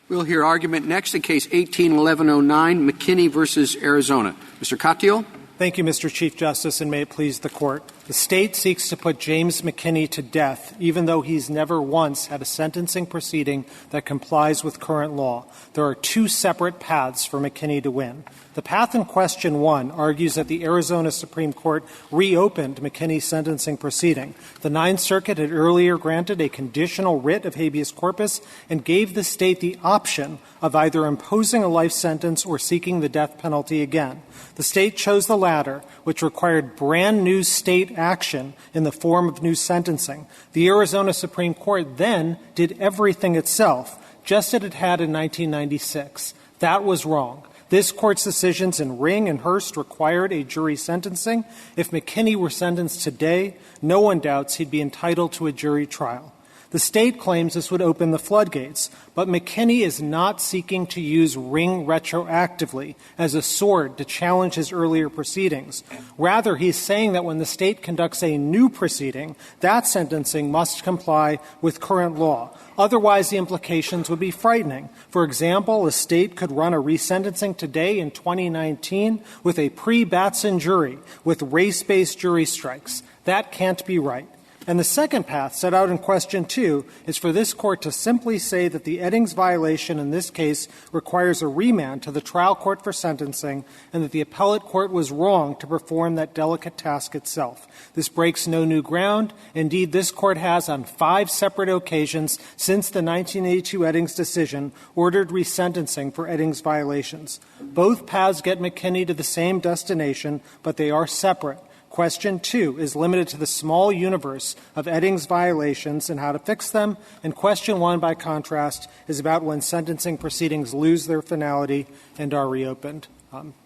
We'll hear argument next in Case 18-1109, McKinney versus Arizona. Mr. Katyal. Thank you, Mr. Chief Justice, and may it please the Court. The state seeks to put James McKinney to death, even though he's never once had a sentencing proceeding that complies with current law. There are two separate paths for McKinney to win. The path in Question 1 argues that the Arizona Supreme Court reopened McKinney's sentencing proceeding. The Ninth Circuit had earlier granted a conditional writ of habeas corpus and gave the state the option of either imposing a life sentence or seeking the death penalty again. The state chose the latter, which required brand new state action in the form of new sentencing. The Arizona Supreme Court then did everything itself, just as it had in 1996. That was wrong. This Court's decisions in Ring and Hurst required a jury sentencing. If McKinney were sentenced today, no one doubts he'd be entitled to a jury trial. The state claims this would open the floodgates, but McKinney is not seeking to use Ring retroactively as a sword to challenge his earlier proceedings. Rather, he's saying that when the state conducts a new proceeding, that sentencing must comply with current law. Otherwise, the implications would be frightening. For example, a state could run a resentencing today in 2019 with a pre-Batson jury with race-based jury strikes. That can't be right. And the second path, set out in Question 2, is for this Court to simply say that the Eddings violation in this case requires a remand to the trial court for sentencing and that the appellate court was wrong to perform that delicate task itself. This breaks no new ground. Indeed, this Court has on 5 separate occasions since the 1982 Eddings decision ordered resentencing for Eddings violations. Both paths get McKinney to the same destination, but they are separate. Question 2 is limited to the small universe of Eddings violations and how to fix them, and Question 1, by contrast, is about when sentencing proceedings lose their finality and are reopened.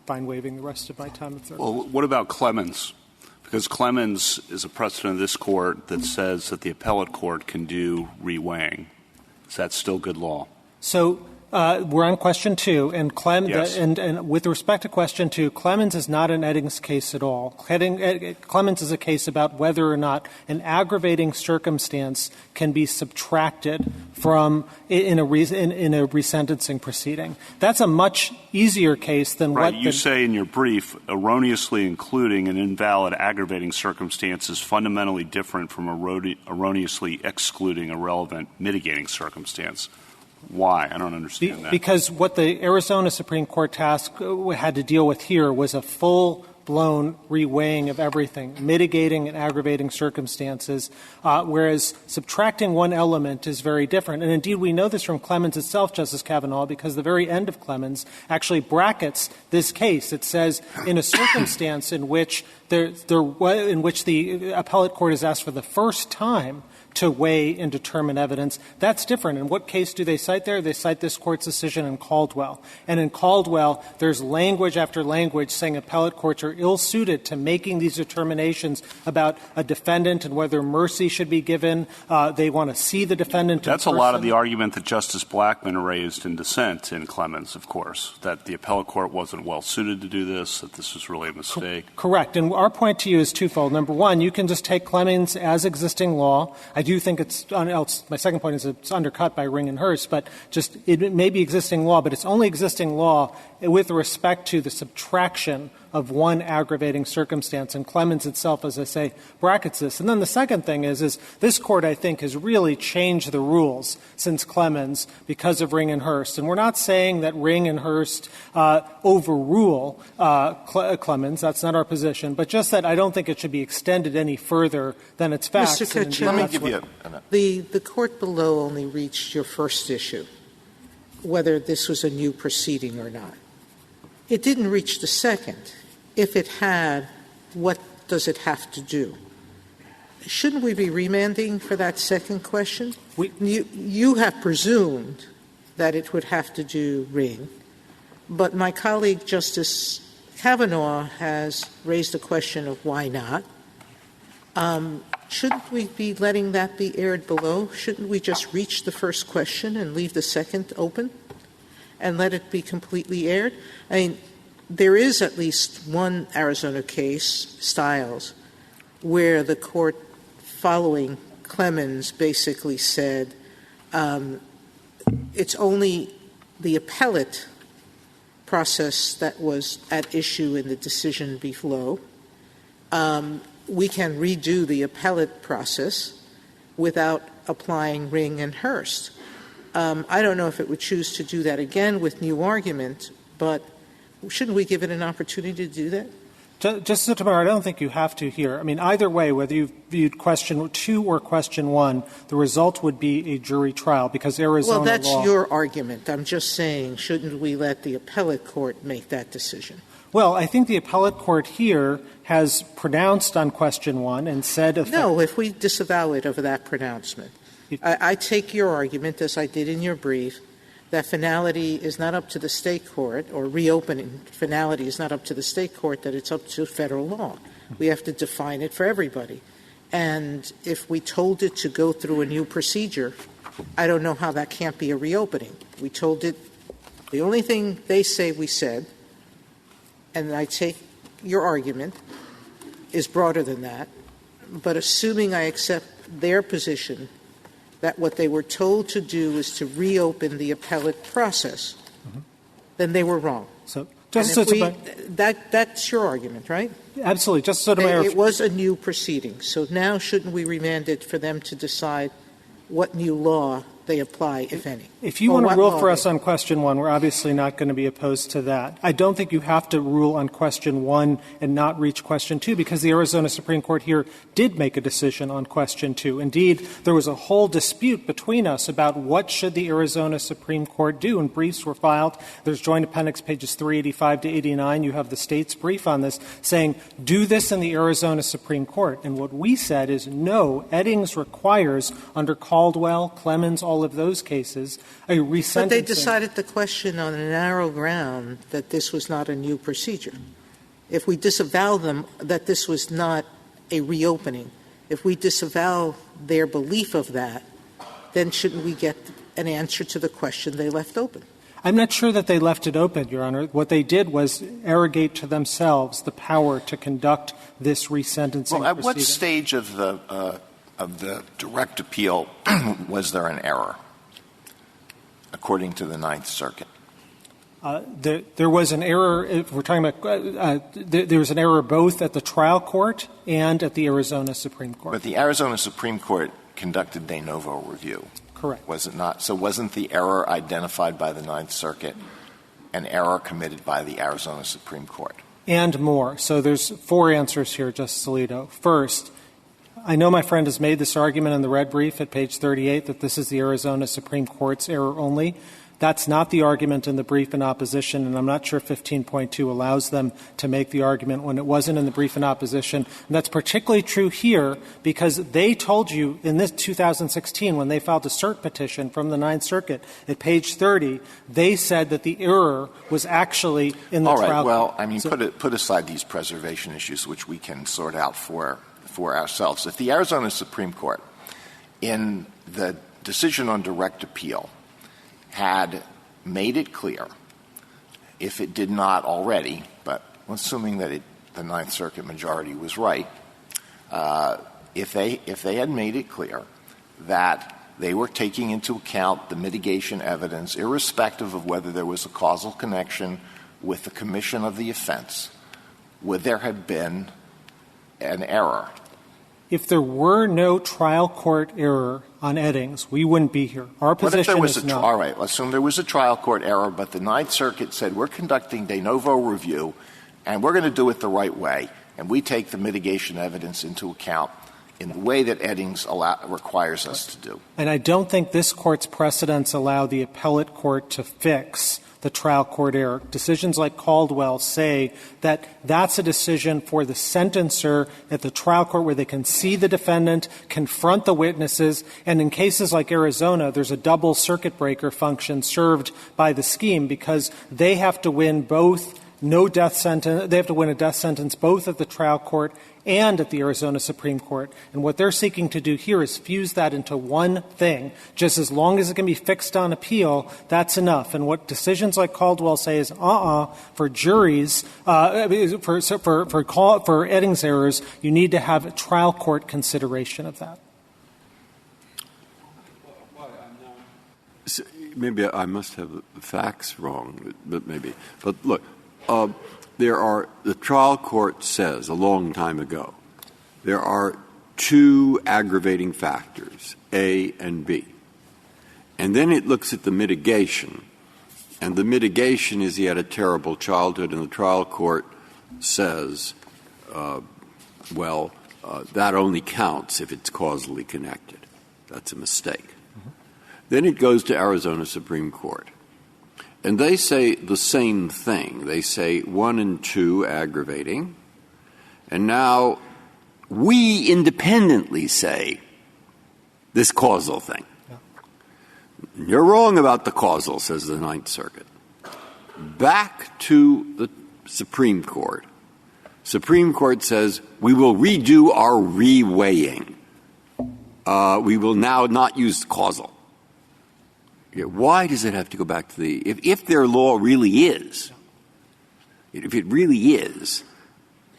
Fine waiving the rest of my time. Well, what about Clemens? Because Clemens is a precedent of this Court that says that the appellate court can do reweighing. Is that still good law? So we're on Question 2, and Yes. and with respect to Question 2, Clemens is not an Eddings case at all. Clemens is a case about whether or not an aggravating circumstance can be subtracted from in a resentencing proceeding. That's a much easier case than right. what You say in your brief, erroneously including an invalid aggravating circumstance is fundamentally different from erroneously excluding a relevant mitigating circumstance. Why? I don't understand that. Because what the Arizona Supreme Court task had to deal with here was a full-blown reweighing of everything, mitigating and aggravating circumstances, whereas subtracting one element is very different. And indeed, we know this from Clemens itself, Justice Kavanaugh, because the very end of Clemens actually brackets this case. It says, in a circumstance in which the appellate court is asked for the first time to weigh and determine evidence, that's different. And what case do they cite there? They cite this Court's decision in Caldwell. And in Caldwell, there's language after language saying appellate courts are ill-suited to making these determinations about a defendant and whether mercy should be given. They want to see the defendant in That's person. a lot of the argument that Justice Blackmun raised in dissent in Clemens, of course, that the appellate court wasn't well-suited to do this, that this was really a mistake. Correct. And our point to you is twofold. Number one, you can just take Clemens as existing law. I do think my second point is it's undercut by Ring and Hurst, but just it may be existing law, but it's only existing law with respect to the subtraction of one aggravating circumstance. And Clemens itself, as I say, brackets this. And then the second thing is this Court, I think, has really changed the rules since Clemens because of Ring and Hurst. And we're not saying that Ring and Hurst overrule Clemens. That's not our position. But just that I don't think it should be extended any further than its facts. Mr. Katyal, let me give you the court below only reached your first issue, whether this was a new proceeding or not. It didn't reach the second. If it had, what does it have to do? Shouldn't we be remanding for that second question? You have presumed that it would have to do Ring, but my colleague, Justice Kavanaugh, has raised the question of why not. Shouldn't we be letting that be aired below? Shouldn't we just reach the first question and leave the second open and let it be completely aired? I mean, there is at least one Arizona case, Stiles, where the court following Clemens basically said it's only the appellate process that was at issue in the decision below, we can redo the appellate process without applying Ring and Hurst. I don't know if it would choose to do that again with new argument, but shouldn't we give it an opportunity to do that? Justice Sotomayor, I don't think you have to here. I mean, either way, whether you viewed question 2 or question 1, the result would be a jury trial because Arizona Well, that's law. your argument. I'm just saying, shouldn't we let the appellate court make that decision? Well, I think the appellate court here has pronounced on question 1 and said No, if we disavow it over that pronouncement. I take your argument, as I did in your brief, that finality is not up to the state court, or reopening finality is not up to the state court, that it's up to federal law. We have to define it for everybody. And if we told it to go through a new procedure, I don't know how that can't be a reopening. We told it, the only thing they say we said, and I take your argument, is broader than that, but assuming I accept their position that what they were told to do is to reopen the appellate process, then they were wrong. So, that's your argument, right? Absolutely. Justice Sotomayor. It was a new proceeding. So now shouldn't we remand it for them to decide what new law they apply, if any? If you want to rule for us on question 1, we're obviously not going to be opposed to that. I don't think you have to rule on question 1 and not reach question 2 because the Arizona Supreme Court here did make a decision on question 2. Indeed, there was a whole dispute between us about what should the Arizona Supreme Court do, and briefs were filed. There's Joint Appendix pages 385 to 89. You have the state's brief on this saying, do this in the Arizona Supreme Court. And what we said is, no, Eddings requires under Caldwell, Clemens, all of those cases, a resentencing. But they decided the question on a narrow ground that this was not a new procedure. If we disavow them that this was not a reopening, if we disavow their belief of that, then shouldn't we get an answer to the question they left open? I'm not sure that they left it open, Your Honor. What they did was arrogate to themselves the power to conduct this resentencing Well, at proceeding. what stage of the direct appeal was there an error, according to the Ninth Circuit? There was an error. If we're talking about there was an error both at the trial court and at the Arizona Supreme Court. But the Arizona Supreme Court conducted de novo review. Correct. Was it not? So wasn't the error identified by the Ninth Circuit an error committed by the Arizona Supreme Court? And more. So there's 4 answers here, Justice Alito. First, I know my friend has made this argument in the red brief at page 38 that this is the Arizona Supreme Court's error only. That's not the argument in the brief in opposition, and I'm not sure 15.2 allows them to make the argument when it wasn't in the brief in opposition. And that's particularly true here because they told you in this 2016 when they filed a cert petition from the Ninth Circuit at page 30, they said that the error was actually in the All right. trial Well, court. I mean, put aside these preservation issues, which we can sort out for ourselves. If the Arizona Supreme Court, in the decision on direct appeal, had made it clear, if it did not already, but assuming that the Ninth Circuit majority was right, if they had made it clear that they were taking into account the mitigation evidence, irrespective of whether there was a causal connection with the commission of the offense, would there have been an error? If there were no trial court error on Eddings, we wouldn't be here. Our position is not. All right. Let's assume there was a trial court error, but the Ninth Circuit said we're conducting de novo review, and we're going to do it the right way, and we take the mitigation evidence into account in the way that Eddings requires us to do. And I don't think this Court's precedents allow the appellate court to fix the trial court error. Decisions like Caldwell say that that's a decision for the sentencer at the trial court where they can see the defendant, confront the witnesses, and in cases like Arizona, there's a double circuit breaker function served by the scheme because they have to win both no death sentence, they have to win a death sentence both at the trial court and at the Arizona Supreme Court. And what they're seeking to do here is fuse that into one thing. Just as long as it can be fixed on appeal, that's enough. And what decisions like Caldwell say is, for juries, for Eddings errors, you need to have a trial court consideration of that. maybe I must have the facts wrong, but maybe. But look, the trial court says a long time ago, there are two aggravating factors, A and B. And then it looks at the mitigation. And the mitigation is he had a terrible childhood, and the trial court says, that only counts if it's causally connected. That's a mistake. Mm-hmm. Then it goes to Arizona Supreme Court. And they say the same thing. They say 1 and 2 aggravating. And now we independently say this causal thing. Yeah. You're wrong about the causal, says the Ninth Circuit. Back to the Supreme Court. Supreme Court says we will redo our reweighing. We will now not use causal. Why does it have to go back to if their law really is, if it really is,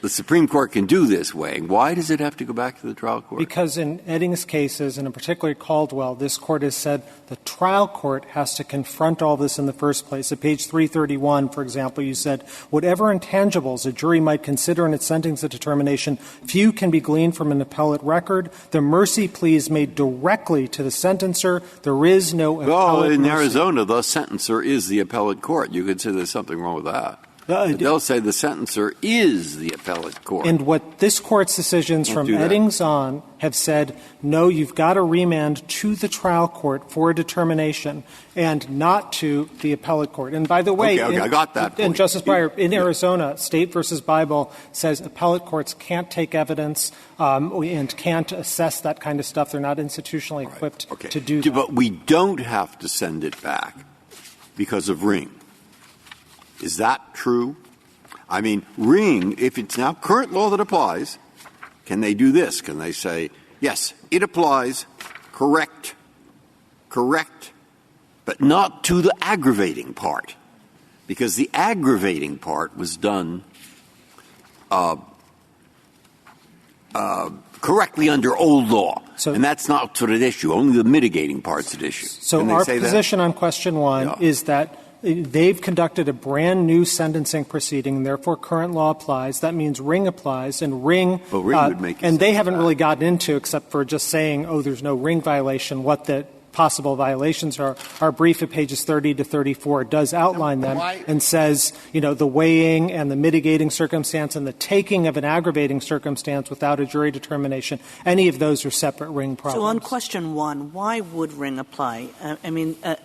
the Supreme Court can do this weighing, why does it have to go back to the trial court? Because in Eddings cases, and in particular Caldwell, this court has said the trial court has to confront all this in the first place. At page 331, for example, you said, whatever intangibles a jury might consider in its sentencing determination, few can be gleaned from an appellate record. The mercy plea is made directly to the sentencer. There is no appellate in mercy. Arizona, the sentencer is the appellate court. You could say there's something wrong with that. They'll say the sentencer is the appellate court. And what this Court's decisions from Eddings on have said, no, you've got to remand to the trial court for a determination and not to the appellate court. And by the way, I got that and Justice Breyer, in Arizona, State versus Bible says appellate courts can't take evidence and can't assess that kind of stuff. They're not institutionally equipped to do that. But we don't have to send it back because of Ring. Is that true? I mean, Ring, if it's now current law that applies, can they do this? Can they say, yes, it applies, correct, but not to the aggravating part? Because the aggravating part was done correctly under old law. And that's not sort of an issue. Only the mitigating part's at issue. So our position on question 1 is that they've conducted a brand-new sentencing proceeding, and therefore current law applies. That means Ring applies, and Ring would make and they haven't really gotten into, except for just saying, there's no Ring violation, what the possible violations are. Our brief at pages 30 to 34 does outline them and says, the weighing and the mitigating circumstance and the taking of an aggravating circumstance without a jury determination, any of those are separate Ring problems. So on question 1, why would Ring apply? I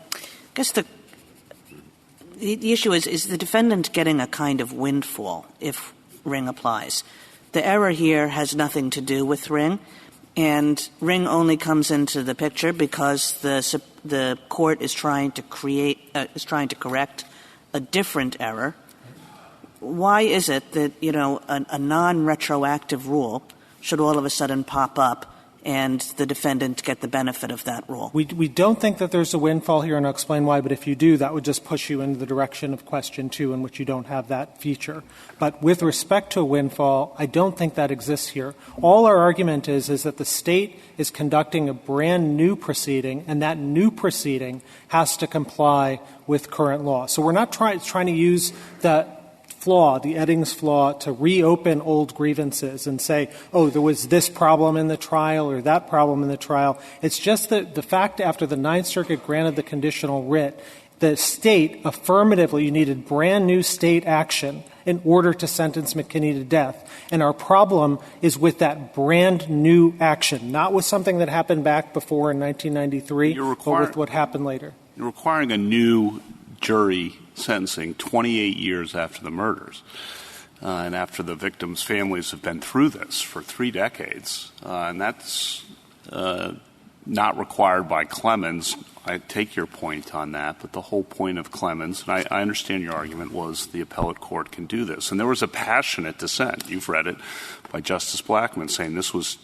guess the issue is the defendant getting a kind of windfall if Ring applies? The error here has nothing to do with Ring, and Ring only comes into the picture because the court is trying to correct a different error. Why is it that, a non-retroactive rule should all of a sudden pop up and the defendant get the benefit of that rule? We don't think that there's a windfall here, and I'll explain why. But if you do, that would just push you into the direction of question 2, in which you don't have that feature. But with respect to a windfall, I don't think that exists here. All our argument is that the State is conducting a brand-new proceeding, and that new proceeding has to comply with current law. So we're not trying to use the Eddings flaw, to reopen old grievances and say, there was this problem in the trial or that problem in the trial. It's just that the fact after the Ninth Circuit granted the conditional writ, the State affirmatively, you needed brand new State action in order to sentence McKinney to death. And our problem is with that brand new action, not with something that happened back before in 1993, but with what happened later. You're requiring a new jury sentencing 28 years after the murders and after the victims' families have been through this for 3 decades. And that's not required by Clemens. I take your point on that, but the whole point of Clemens, and I understand your argument, was the appellate court can do this. And there was a passionate dissent, you've read it, by Justice Blackmun saying this was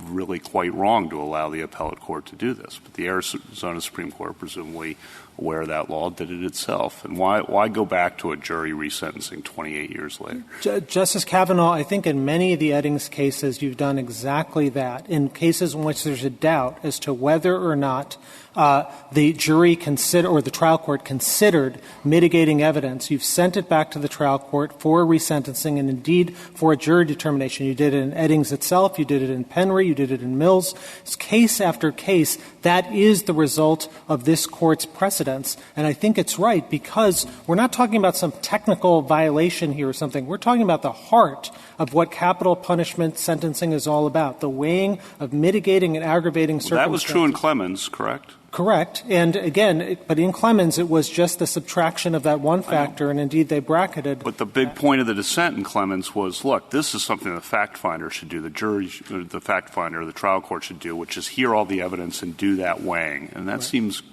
really quite wrong to allow the appellate court to do this. But the Arizona Supreme Court, presumably aware of that law, did it itself. And why go back to a jury resentencing 28 years later? Justice Kavanaugh, I think in many of the Eddings cases you've done exactly that. In cases in which there's a doubt as to whether or not the jury or the trial court considered mitigating evidence, you've sent it back to the trial court for resentencing and indeed for a jury determination. You did it in Eddings itself. You did it in Penry. You did it in Mills. It's case after case. That is the result of this court's precedents. And I think it's right because we're not talking about some technical violation here or something. We're talking about the heart of what capital punishment sentencing is all about, the weighing of mitigating and aggravating circumstances. That was true in Clemens, correct? Correct. And again, but in Clemens, it was just the subtraction of that one factor, and indeed they bracketed. But the big point of the dissent in Clemens was, look, this is something the fact finder should do, the fact finder, the trial court should do, which is hear all the evidence and do that weighing. And that seems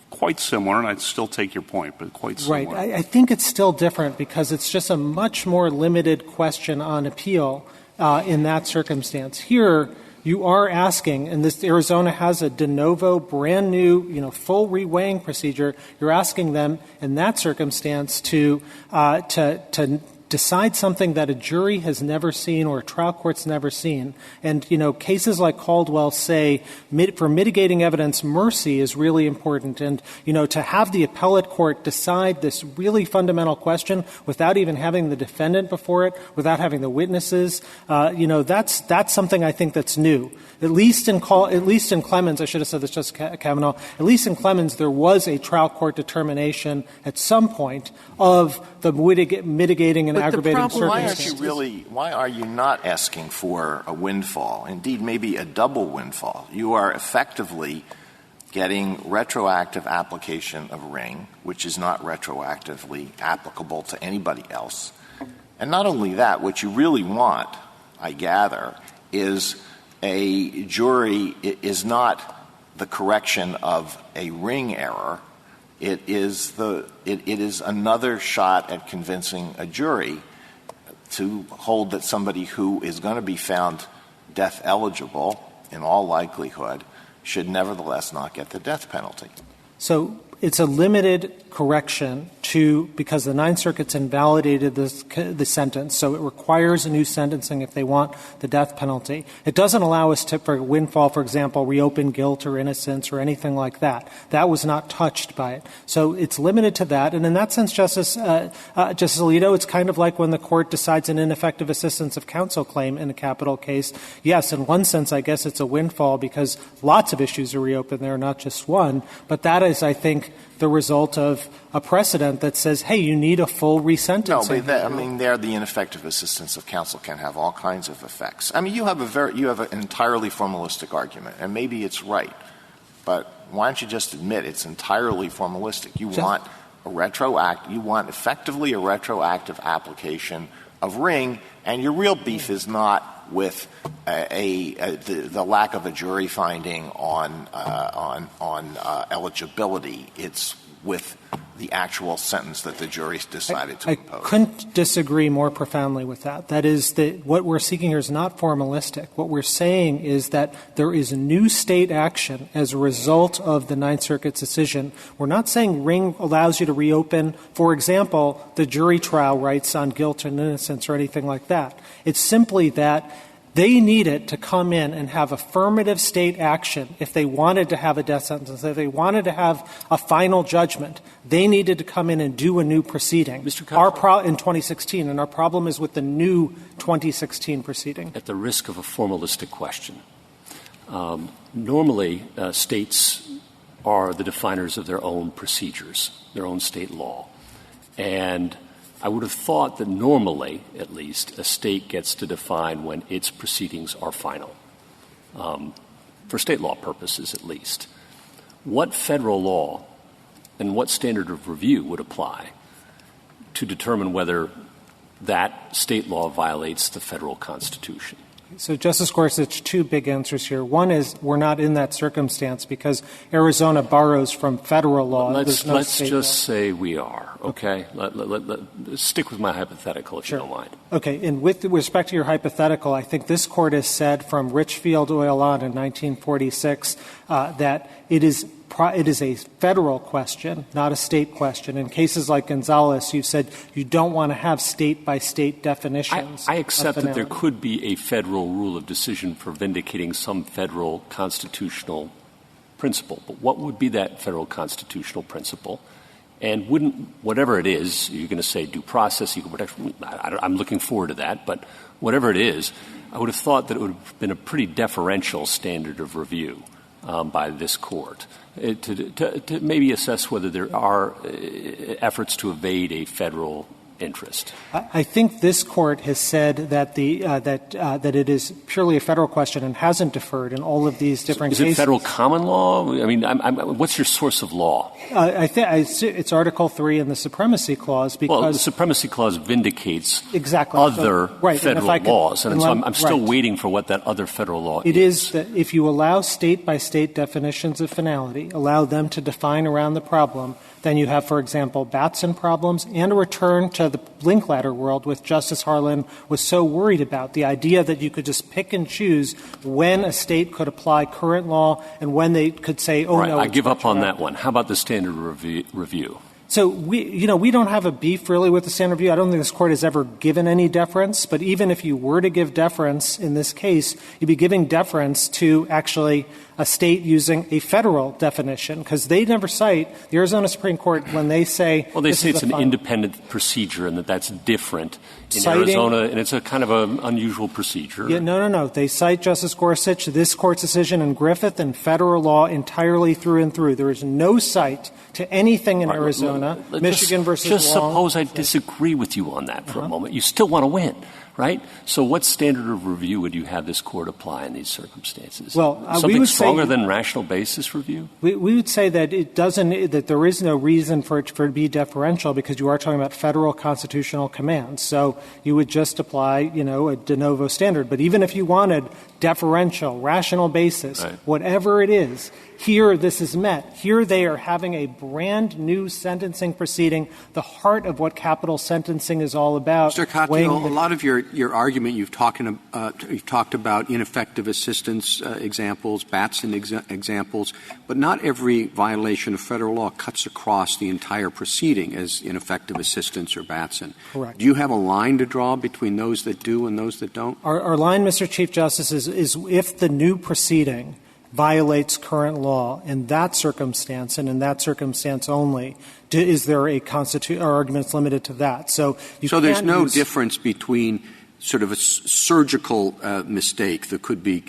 quite similar, and I'd still take your point, but quite similar. Right. I think it's still different because it's just a much more limited question on appeal in that circumstance. Here, you are asking, and this Arizona has a de novo, brand new, full reweighing procedure. You're asking them in that circumstance to decide something that a jury has never seen or a trial court's never seen. And, cases like Caldwell say for mitigating evidence, mercy is really important. And, to have the appellate court decide this really fundamental question without even having the defendant before it, without having the witnesses, that's something I think that's new. At least in Clemens, I should have said this, Justice Kavanaugh, at least in Clemens, there was a trial court determination at some point of the mitigating and aggravating circumstances. Why are you not asking for a windfall, indeed maybe a double windfall? You are effectively getting retroactive application of Ring, which is not retroactively applicable to anybody else. And not only that, what you really want, I gather, is a jury is not the correction of a Ring error. It is another shot at convincing a jury to hold that somebody who is going to be found death eligible, in all likelihood, should nevertheless not get the death penalty. So it's a limited correction because the Ninth Circuit's invalidated the sentence, so it requires a new sentencing if they want the death penalty. It doesn't allow us to, for windfall, for example, reopen guilt or innocence or anything like that. That was not touched by it. So it's limited to that. And in that sense, Justice Alito, it's kind of like when the court decides an ineffective assistance of counsel claim in a capital case. Yes, in one sense, I guess it's a windfall because lots of issues are reopened there, not just one. But that is, I think, the result of a precedent that says, hey, you need a full resentencing. No, but the ineffective assistance of counsel can have all kinds of effects. I mean, you have an entirely formalistic argument, and maybe it's right, but why don't you just admit it's entirely formalistic? You want effectively a retroactive application of Ring, and your real beef is not with the lack of a jury finding on eligibility. It's with the actual sentence that the jury decided to impose. I couldn't disagree more profoundly with that. That is, what we're seeking here is not formalistic. What we're saying is that there is new state action as a result of the Ninth Circuit's decision. We're not saying Ring allows you to reopen, for example, the jury trial rights on guilt and innocence or anything like that. It's simply that they needed to come in and have affirmative state action if they wanted to have a death sentence, if they wanted to have a final judgment. They needed to come in and do a new proceeding. Mr. Conrad, in 2016, and our problem is with the new 2016 proceeding. At the risk of a formalistic question, normally states are the definers of their own procedures, their own state law. And I would have thought that normally, at least, a state gets to define when its proceedings are final, for state law purposes at least. What federal law and what standard of review would apply to determine whether that state law violates the federal Constitution? So, Justice Gorsuch, two big answers here. One is we're not in that circumstance because Arizona borrows from federal law. Let's just say we are. okay? Stick with my hypothetical, if you don't mind. Okay. And with respect to your hypothetical, I think this Court has said from Richfield Oil on in 1946 that it is a federal question, not a state question. In cases like Gonzalez, you've said you don't want to have state-by-state definitions. I accept that there could be a federal rule of decision for vindicating some federal constitutional principle. But what would be that federal constitutional principle? And whatever it is, you're going to say due process, equal protection, I'm looking forward to that, but whatever it is, I would have thought that it would have been a pretty deferential standard of review by this Court to maybe assess whether there are efforts to evade a federal interest. I think this Court has said that that it is purely a federal question and hasn't deferred in all of these different cases. Is it federal common law? I mean, what's your source of law? I think it's Article 3 in the Supremacy Clause because the Supremacy Clause vindicates exactly other federal laws, and so I'm still right. waiting for what that other federal law is. It is that if you allow state-by-state definitions of finality, allow them to define around the problem, then you have, for example, Batson problems and a return to the Linkletter world, which Justice Harlan was so worried about, the idea that you could just pick and choose when a state could apply current law and when they could say, oh, right, no. I give up on that one. How about the standard review? So we don't have a beef really with the standard review. I don't think this Court has ever given any deference, but even if you were to give deference in this case, you'd be giving deference to actually a state using a federal definition, because they never cite the Arizona Supreme Court when they say well, they say it's an independent procedure and that's different in citing, Arizona, and it's a kind of an unusual procedure. Yeah, no. They cite, Justice Gorsuch, this Court's decision in Griffith and federal law entirely through and through. There is no cite to anything in Arizona, Michigan versus Just Long. Suppose I disagree with you on that for a moment. You still want to win, right? So what standard of review would you have this Court apply in these circumstances? Well, something we would stronger say, than rational basis review? We would say that that there is no reason for it to be deferential because you are talking about federal constitutional commands. So you would just apply, a de novo standard. But even if you wanted deferential, rational basis, right, whatever it is, here this is met. Here they are having a brand new sentencing proceeding, the heart of what capital sentencing is all about. Mr. Katyal, a lot of your argument you've talked about ineffective assistance examples, Batson examples, but not every violation of federal law cuts across the entire proceeding as ineffective assistance or Batson. Correct. Do you have a line to draw between those that do and those that don't? Our line, Mr. Chief Justice, is if the new proceeding violates current law in that circumstance and in that circumstance only, is there a argument limited to that? So there's no difference between sort of a surgical mistake that could be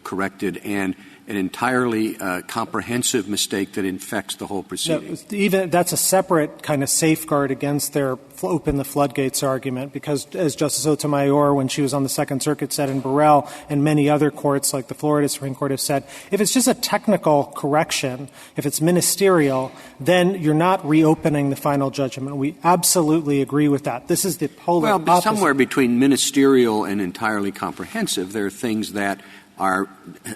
corrected and an entirely comprehensive mistake that infects the whole proceeding. No, even that's a separate kind of safeguard against their open the floodgates argument, because as Justice Sotomayor, when she was on the Second Circuit, said in Burrell, and many other courts like the Florida Supreme Court have said, if it's just a technical correction, if it's ministerial, then you're not reopening the final judgment. We absolutely agree with that. This is the polar opposite. Well, somewhere between ministerial and entirely comprehensive, there are things that are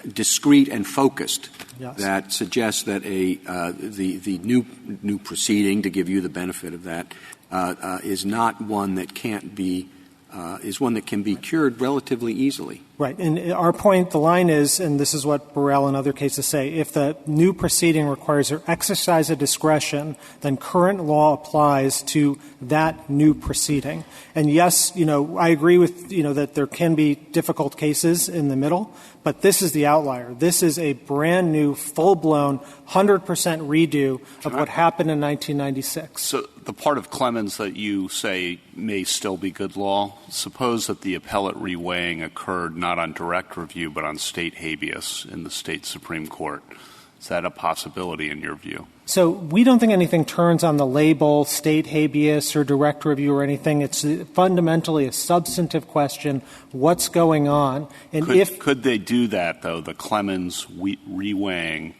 discrete and focused, yes, that suggest that the new proceeding, to give you the benefit of that, is not one that can't be is one that can be cured relatively easily. Right. And our point, the line is, and this is what Burrell and other cases say, if the new proceeding requires an exercise of discretion, then current law applies to that new proceeding. And yes, I agree with, that there can be difficult cases in the middle, but this is the outlier. This is a brand new, full-blown, 100% redo of what happened in 1996. So the part of Clemens that you say may still be good law, suppose that the appellate reweighing occurred not on direct review but on state habeas in the state Supreme Court. Is that a possibility in your view? So we don't think anything turns on the label state habeas or direct review or anything. It's fundamentally a substantive question, what's going on. And could they do that, though, the Clemens reweighing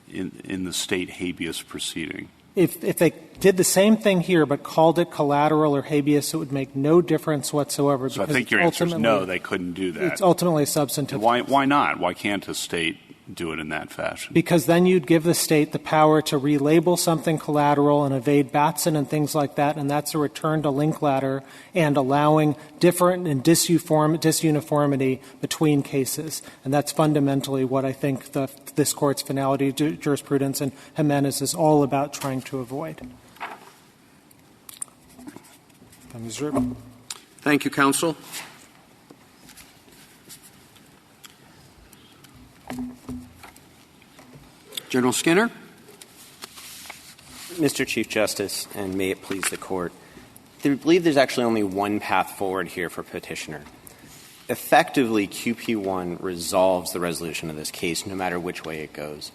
in the state habeas proceeding? If they did the same thing here but called it collateral or habeas, it would make no difference whatsoever. So I think your answer is no, they couldn't do that. It's ultimately a substantive. Why not? Why can't a state do it in that fashion? Because then you'd give the state the power to relabel something collateral and evade Batson and things like that, and that's a return to Linklater and allowing different and disuniformity between cases. And that's fundamentally what I think this Court's finality jurisprudence and Jimenez is all about trying to avoid. Thank you, counsel. General Skinner. Mr. Chief Justice, and may it please the Court, I believe there's actually only one path forward here for petitioner. Effectively, QP1 resolves the resolution of this case no matter which way it goes.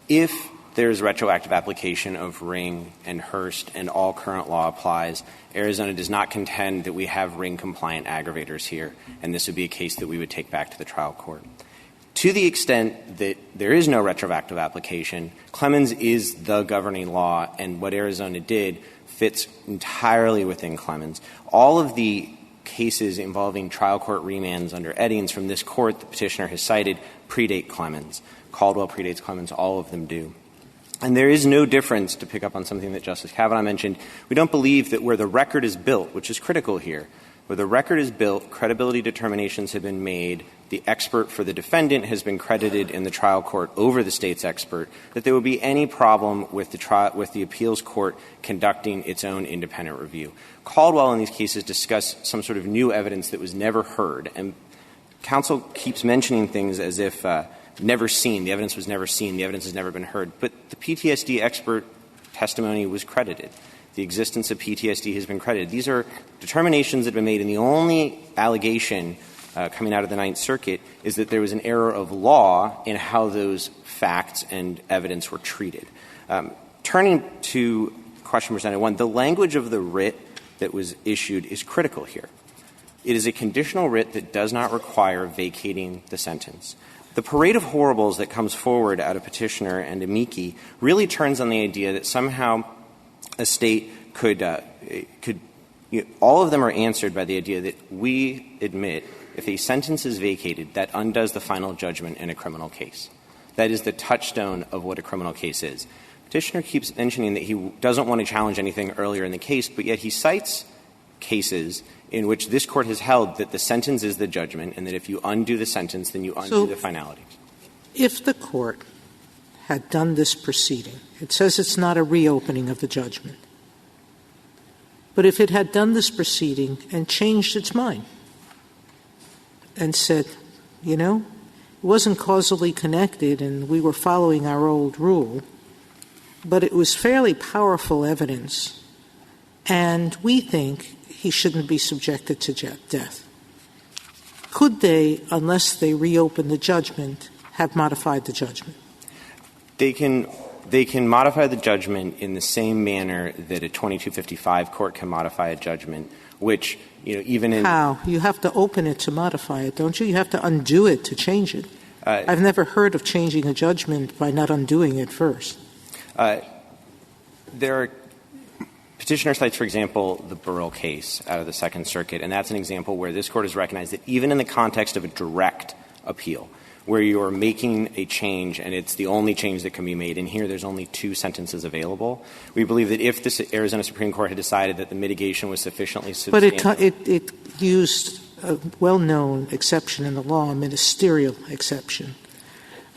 If there's retroactive application of Ring and Hurst and all current law applies, Arizona does not contend that we have Ring-compliant aggravators here, and this would be a case that we would take back to the trial court. To the extent that there is no retroactive application, Clemens is the governing law, and what Arizona did fits entirely within Clemens. All of the cases involving trial court remands under Eddings from this court the petitioner has cited predate Clemens. Caldwell predates Clemens. All of them do. And there is no difference, to pick up on something that Justice Kavanaugh mentioned. We don't believe that where the record is built, which is critical here, where the record is built, credibility determinations have been made, the expert for the defendant has been credited in the trial court over the state's expert, that there would be any problem with the appeals court conducting its own independent review. Caldwell in these cases discussed some sort of new evidence that was never heard, and counsel keeps mentioning things as if never seen, the evidence was never seen, the evidence has never been heard. But the PTSD expert testimony was credited. The existence of PTSD has been credited. These are determinations that have been made, and the only allegation coming out of the Ninth Circuit is that there was an error of law in how those facts and evidence were treated. Turning to question presented one, the language of the writ that was issued is critical here. It is a conditional writ that does not require vacating the sentence. The parade of horribles that comes forward out of petitioner and amici really turns on the idea that somehow a state could all of them are answered by the idea that we admit if a sentence is vacated, that undoes the final judgment in a criminal case. That is the touchstone of what a criminal case is. Petitioner keeps mentioning that he doesn't want to challenge anything earlier in the case, but yet he cites cases in which this Court has held that the sentence is the judgment and that if you undo the sentence, then you undo the finality. If the Court had done this proceeding, it says it's not a reopening of the judgment, but if it had done this proceeding and changed its mind and said, it wasn't causally connected and we were following our old rule, but it was fairly powerful evidence, and we think he shouldn't be subjected to death. Could they, unless they reopen the judgment, have modified the judgment? They can modify the judgment in the same manner that a 2255 court can modify a judgment, which, even in... How? You have to open it to modify it, don't you? You have to undo it to change it. I've never heard of changing a judgment by not undoing it first. There are petitioner cites, for example, the Burrell case out of the Second Circuit, and that's an example where this Court has recognized that even in the context of a direct appeal, where you are making a change and it's the only change that can be made, and here there's only 2 sentences available, we believe that if the Arizona Supreme Court had decided that the mitigation was sufficiently substantial... But it used a well-known exception in the law, a ministerial exception,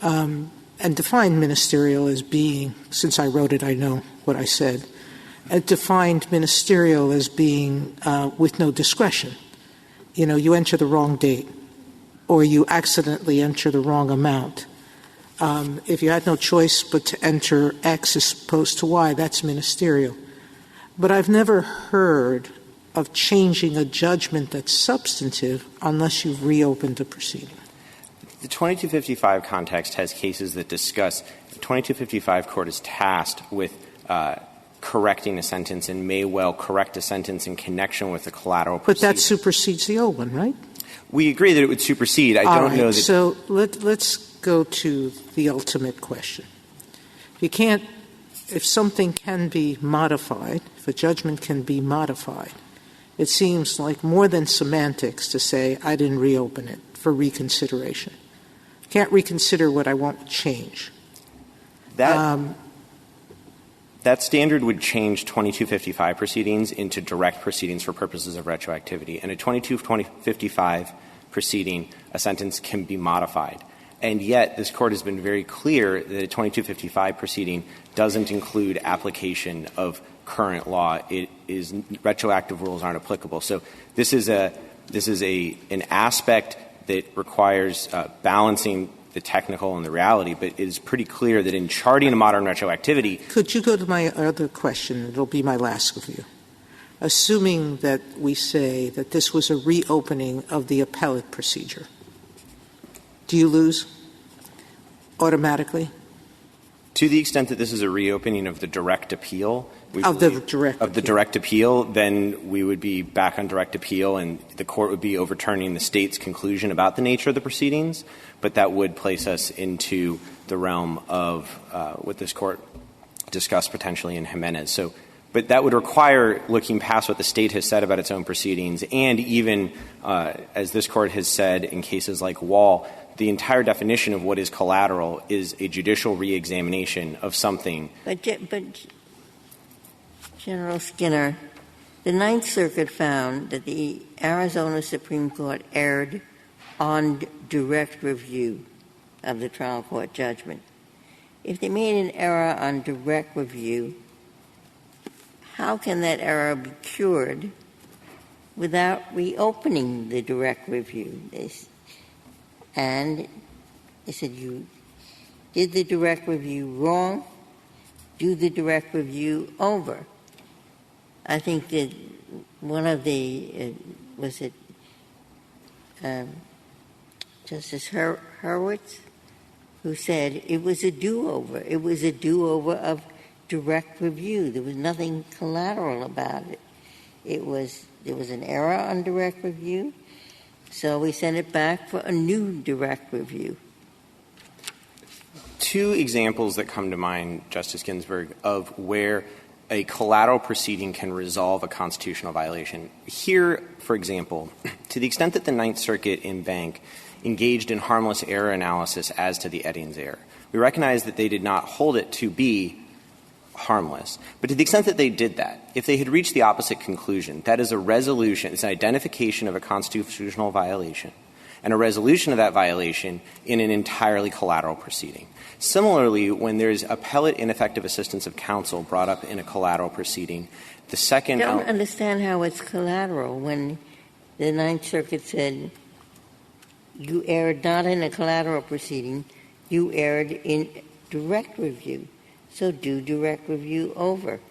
and defined ministerial as being, since I wrote it, I know what I said, it defined ministerial as being with no discretion. You enter the wrong date, or you accidentally enter the wrong amount. If you had no choice but to enter X as opposed to Y, that's ministerial. But I've never heard of changing a judgment that's substantive unless you've reopened the proceeding. The 2255 context has cases that discuss the 2255 court is tasked with correcting a sentence and may well correct a sentence in connection with the collateral proceeding. But that supersedes the old one, right? We agree that it would supersede. I don't know that. So let's go to the ultimate question. If something can be modified, if a judgment can be modified, it seems like more than semantics to say I didn't reopen it for reconsideration. Can't reconsider what I want to change. That standard would change 2255 proceedings into direct proceedings for purposes of retroactivity. And a 2255 proceeding, a sentence can be modified. And yet this Court has been very clear that a 2255 proceeding doesn't include application of current law. It is retroactive rules aren't applicable. So this is an aspect that requires balancing the technical and the reality, but it is pretty clear that in charting a modern retroactivity. Could you go to my other question? It'll be my last with you. Assuming that we say that this was a reopening of the appellate procedure, do you lose automatically? To the extent that this is a reopening of the direct appeal, direct appeal, then we would be back on direct appeal and the Court would be overturning the State's conclusion about the nature of the proceedings, but that would place us into the realm of what this Court discussed potentially in Jimenez. But that would require looking past what the State has said about its own proceedings and even, as this Court has said in cases like Wall, the entire definition of what is collateral is a judicial reexamination of something. But General Skinner, the Ninth Circuit found that the Arizona Supreme Court erred on direct review of the trial court judgment. If they made an error on direct review, how can that error be cured without reopening the direct review? And they said you did the direct review wrong, do the direct review over. I think that one of the Justice Hurwitz, who said it was a do-over. It was a do-over of direct review. There was nothing collateral about it. There was an error on direct review, so we sent it back for a new direct review. Two examples that come to mind, Justice Ginsburg, of where a collateral proceeding can resolve a constitutional violation. Here, for example, to the extent that the Ninth Circuit in Bank engaged in harmless error analysis as to the Eddings error, we recognize that they did not hold it to be harmless. But to the extent that they did that, if they had reached the opposite conclusion, that is a resolution, it's an identification of a constitutional violation, and a resolution of that violation in an entirely collateral proceeding. Similarly, when there's appellate ineffective assistance of counsel brought up in a collateral proceeding, the second I don't understand how it's collateral when the Ninth Circuit said you erred not in a collateral proceeding, you erred in direct review. So do direct review over.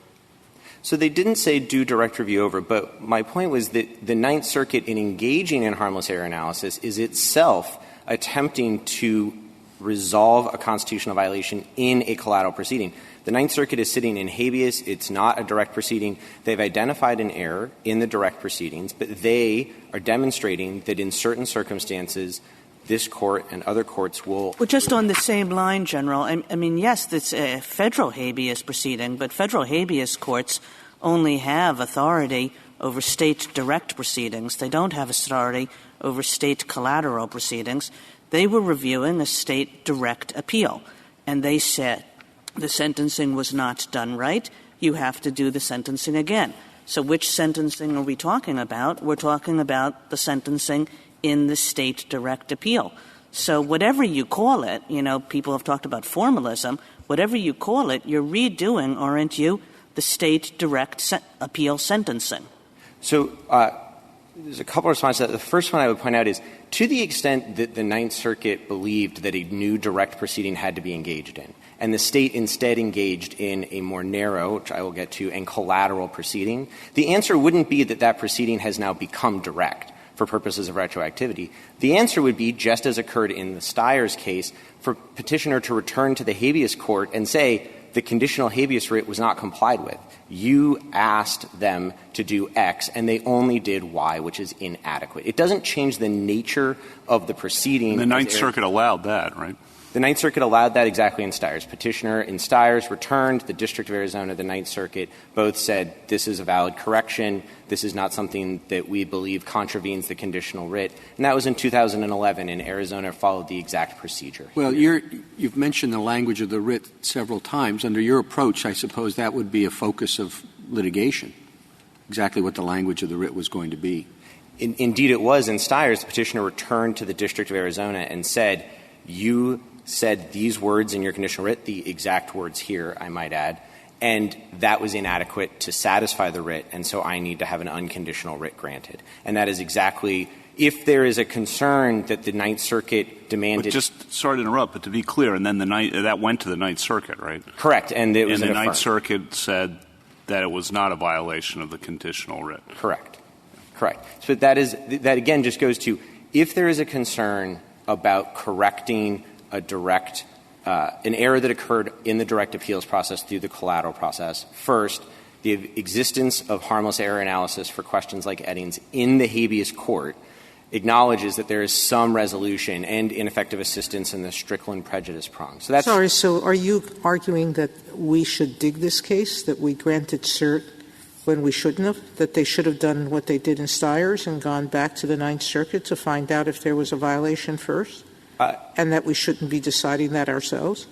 So they didn't say do direct review over, but my point was that the Ninth Circuit in engaging in harmless error analysis is itself attempting to resolve a constitutional violation in a collateral proceeding. The Ninth Circuit is sitting in habeas. It's not a direct proceeding. They've identified an error in the direct proceedings, but they are demonstrating that in certain circumstances this Court and other courts will — Well, just on the same line, General, I mean, yes, it's a federal habeas proceeding, but federal habeas courts only have authority over state direct proceedings. They don't have authority over state collateral proceedings. They were reviewing a state direct appeal, and they said the sentencing was not done right. You have to do the sentencing again. So which sentencing are we talking about? We're talking about the sentencing in the state direct appeal. So whatever you call it, you know, people have talked about formalism, whatever you call it, you're redoing, aren't you, the state direct appeal sentencing? So there's a couple of responses to that. The first one I would point out is to the extent that the Ninth Circuit believed that a new direct proceeding had to be engaged in, and the State instead engaged in a more narrow, which I will get to, and collateral proceeding, the answer wouldn't be that that proceeding has now become direct for purposes of retroactivity. The answer would be, just as occurred in the Stiers case, for petitioner to return to the habeas court and say the conditional habeas writ was not complied with. You asked them to do X, and they only did Y, which is inadequate. It doesn't change the nature of the proceeding. And the Ninth Circuit allowed that, right? The Ninth Circuit allowed that exactly in Stiers. Petitioner in Stiers returned. The District of Arizona, the Ninth Circuit, both said this is a valid correction. This is not something that we believe contravenes the conditional writ. And that was in 2011, and Arizona followed the exact procedure. Well, you've mentioned the language of the writ several times. Under your approach, I suppose that would be a focus of litigation, exactly what the language of the writ was going to be. Indeed, it was. In Stiers, the petitioner returned to the District of Arizona and said, you said these words in your conditional writ, the exact words here, I might add, and that was inadequate to satisfy the writ, and so I need to have an unconditional writ granted. And that is exactly – if there is a concern that the Ninth Circuit demanded – But just sorry to interrupt, but to be clear, and then that went to the Ninth Circuit, right? Correct. And it was the Ninth Circuit said that it was not a violation of the conditional writ. Correct. So that again just goes to if there is a concern about correcting a direct an error that occurred in the direct appeals process through the collateral process. First, the existence of harmless error analysis for questions like Eddings in the habeas court acknowledges that there is some resolution and ineffective assistance in the Strickland prejudice prong. So that's Sorry, so are you arguing that we should dig this case, that we granted cert when we shouldn't have, that they should have done what they did in Stiers and gone back to the Ninth Circuit to find out if there was a violation first? And that we shouldn't be deciding that ourselves?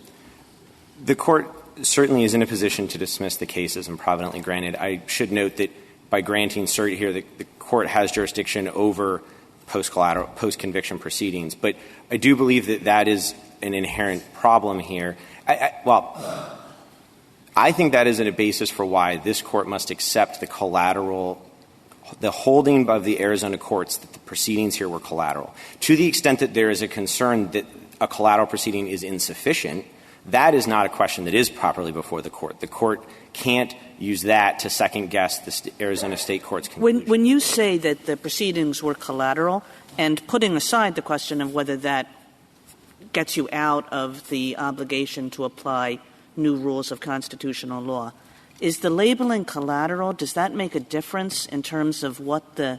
The Court certainly is in a position to dismiss the case as improvidently granted. I should note that by granting cert here, the Court has jurisdiction over post-conviction proceedings. But I do believe that that is an inherent problem here. I think that is a basis for why this Court must accept the holding of the Arizona courts that the proceedings here were collateral. To the extent that there is a concern that a collateral proceeding is insufficient, that is not a question that is properly before the Court. The Court can't use that to second-guess the Arizona State Court's conclusion. When you say that the proceedings were collateral, and putting aside the question of whether that gets you out of the obligation to apply new rules of constitutional law, is the labeling collateral, does that make a difference in terms of what the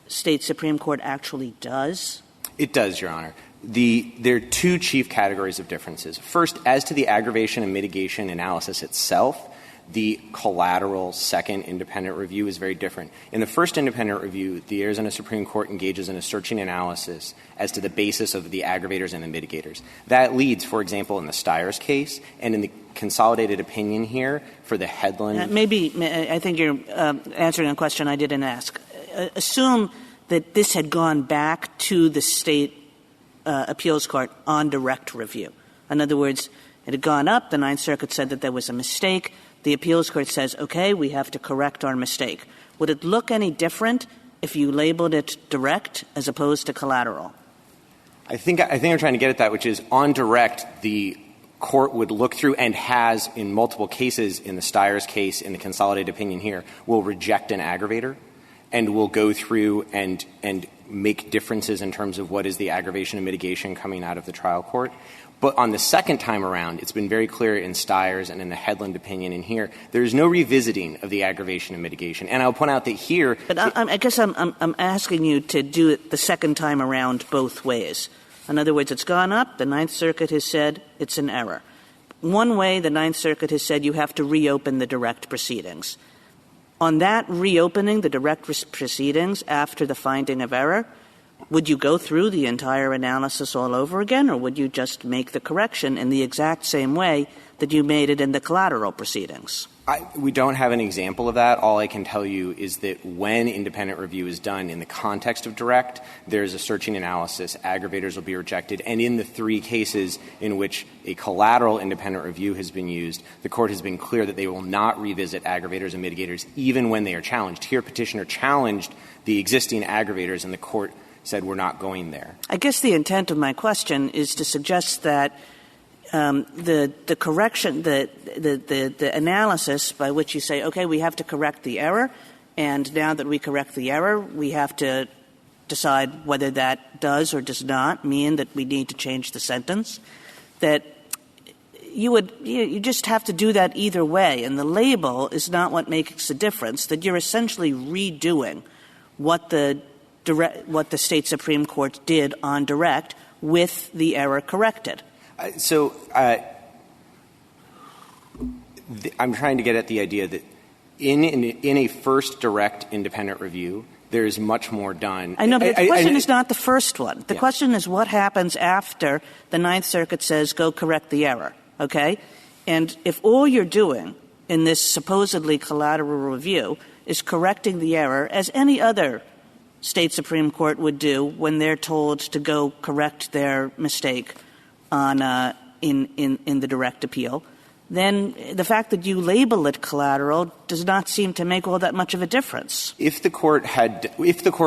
State Supreme Court actually does? It does, Your Honor. There are two chief categories of differences. First, as to the aggravation and mitigation analysis itself, the collateral second independent review is very different. In the first independent review, the Arizona Supreme Court engages in a searching analysis as to the basis of the aggravators and the mitigators. That leads, for example, in the Stiers case and in the consolidated opinion here for the Headland. I think you're answering a question I didn't ask. Assume that this had gone back to the State appeals court on direct review. In other words, it had gone up. The Ninth Circuit said that there was a mistake. The appeals court says, okay, we have to correct our mistake. Would it look any different if you labeled it direct as opposed to collateral? I think I'm trying to get at that, which is on direct, the court would look through and has in multiple cases in the Stiers case, in the consolidated opinion here, will reject an aggravator and will go through and make differences in terms of what is the aggravation and mitigation coming out of the trial court. But on the second time around, it's been very clear in Stiers and in the Headland opinion in here, there is no revisiting of the aggravation and mitigation. And I'll point out that here — But I guess I'm asking you to do it the second time around both ways. In other words, it's gone up. The Ninth Circuit has said it's an error. One way, the Ninth Circuit has said you have to reopen the direct proceedings. On that reopening the direct proceedings after the finding of error, would you go through the entire analysis all over again, or would you just make the correction in the exact same way that you made it in the collateral proceedings? We don't have an example of that. All I can tell you is that when independent review is done in the context of direct, there's a searching analysis, aggravators will be rejected, and in the three cases in which a collateral independent review has been used, the Court has been clear that they will not revisit aggravators and mitigators even when they are challenged. Here, petitioner challenged the existing aggravators, and the Court said we're not going there. I guess the intent of my question is to suggest that the correction, the analysis by which you say, okay, we have to correct the error, and now that we correct the error, we have to decide whether that does or does not mean that we need to change the sentence, that you just have to do that either way. And the label is not what makes the difference, that you're essentially redoing what the State Supreme Court did on direct with the error corrected. I'm trying to get at the idea that in a first direct independent review, there is much more done. I know, but the question is not the first one. The question is what happens after the Ninth Circuit says go correct the error, okay? And if all you're doing in this supposedly collateral review is correcting the error, as any other state Supreme Court would do when they're told to go correct their mistake on in the direct appeal, then the fact that you label it collateral does not seem to make all that much of a difference. If the court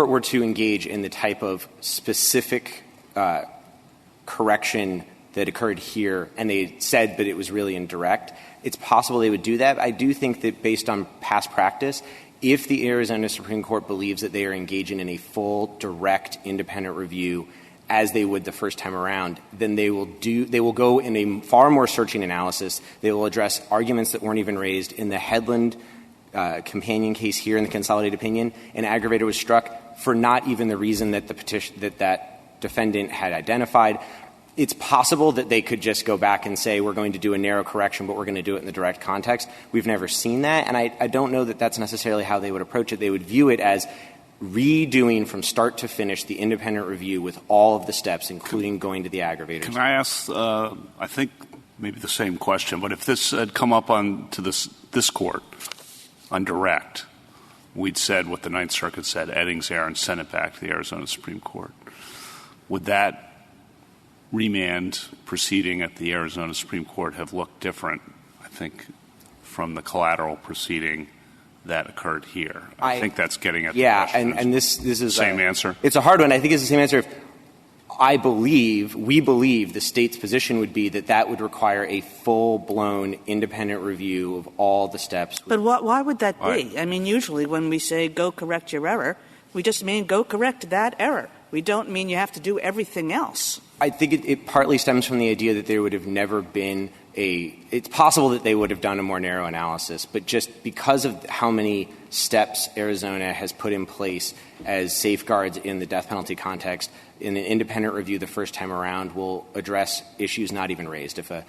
were to engage in the type of specific correction that occurred here, and they said that it was really indirect, it's possible they would do that. I do think that based on past practice, if the Arizona Supreme Court believes that they are engaging in a full, direct, independent review as they would the first time around, then they will go in a far more searching analysis. They will address arguments that weren't even raised. In the Headland companion case here in the consolidated opinion, an aggravator was struck for not even the reason that that defendant had identified. It's possible that they could just go back and say, we're going to do a narrow correction, but we're going to do it in the direct context. We've never seen that, and I don't know that that's necessarily how they would approach it. They would view it as redoing from start to finish the independent review with all of the steps, including going to the aggravators. Can I ask, I think maybe the same question, but if this had come up to this court on direct, we'd said what the Ninth Circuit said, Eddings error, and sent it back to the Arizona Supreme Court, would that remand proceeding at the Arizona Supreme Court have looked different, I think, from the collateral proceeding that occurred here? I think that's getting at the question. Yeah, and this is the same answer. It's a hard one. I think it's the same answer. We believe the state's position would be that would require a full-blown independent review of all the steps. But why would that be? I mean, usually when we say go correct your error, we just mean go correct that error. We don't mean you have to do everything else. I think it partly stems from the idea that there would have never been it's possible that they would have done a more narrow analysis, but just because of how many steps Arizona has put in place as safeguards in the death penalty context, in an independent review the first time around will address issues not even raised. If a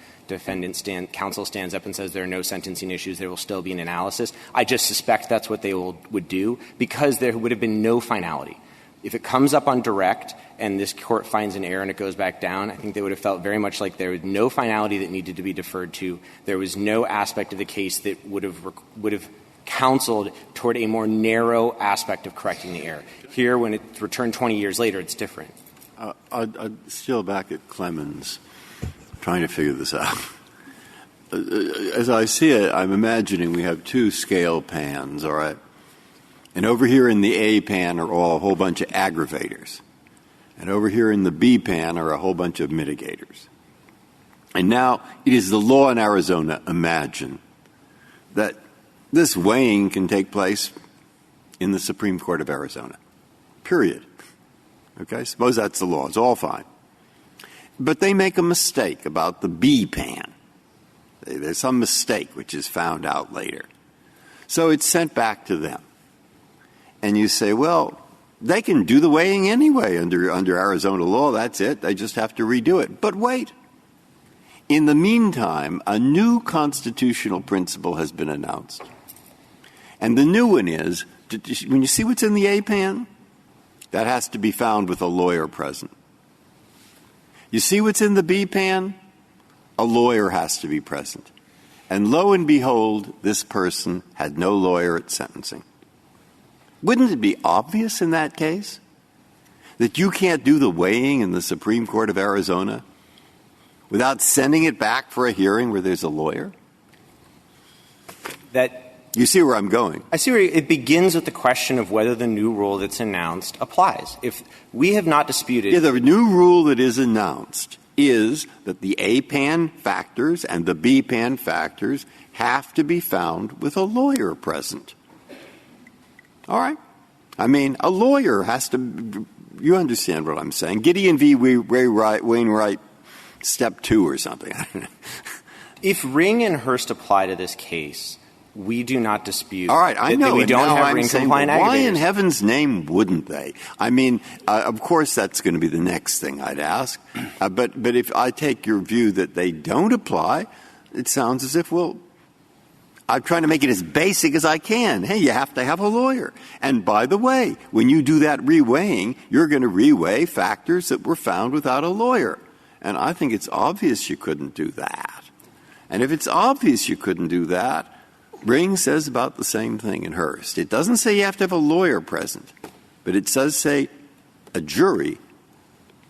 counsel stands up and says there are no sentencing issues, there will still be an analysis. I just suspect that's what they would do because there would have been no finality. If it comes up on direct and this court finds an error and it goes back down, I think they would have felt very much like there was no finality that needed to be deferred to. There was no aspect of the case that would have counseled toward a more narrow aspect of correcting the error. Here, when it's returned 20 years later, it's different. I'm still back at Clemens, trying to figure this out. As I see it, I'm imagining we have two scale pans, all right? And over here in the A pan are a whole bunch of aggravators. And over here in the B pan are a whole bunch of mitigators. And now it is the law in Arizona, imagine, that this weighing can take place in the Supreme Court of Arizona, period. Okay? Suppose that's the law. It's all fine. But they make a mistake about the B pan. There's some mistake which is found out later. So it's sent back to them. And you say, well, they can do the weighing anyway under Arizona law. That's it. They just have to redo it. But wait. In the meantime, a new constitutional principle has been announced. And the new one is, when you see what's in the A pan, that has to be found with a lawyer present. You see what's in the B pan? A lawyer has to be present. And lo and behold, this person had no lawyer at sentencing. Wouldn't it be obvious in that case that you can't do the weighing in the Supreme Court of Arizona without sending it back for a hearing where there's a lawyer? You see where I'm going? I see where it begins with the question of whether the new rule that's announced applies. If we have not disputed... Yeah, the new rule that is announced is that the A pan factors and the B pan factors have to be found with a lawyer present. All right. I mean, a lawyer has to – you understand what I'm saying. Gideon v. Wainwright, step 2 or something. If Ring and Hurst apply to this case, we do not dispute. All right, I know. We don't have ring-compliant aggravators. Why in heaven's name wouldn't they? I mean, of course, that's going to be the next thing I'd ask. But if I take your view that they don't apply, it sounds as if, well, I'm trying to make it as basic as I can. Hey, you have to have a lawyer. And by the way, when you do that reweighing, you're going to reweigh factors that were found without a lawyer. And I think it's obvious you couldn't do that. And if it's obvious you couldn't do that, Ring says about the same thing in Hearst. It doesn't say you have to have a lawyer present, but it does say a jury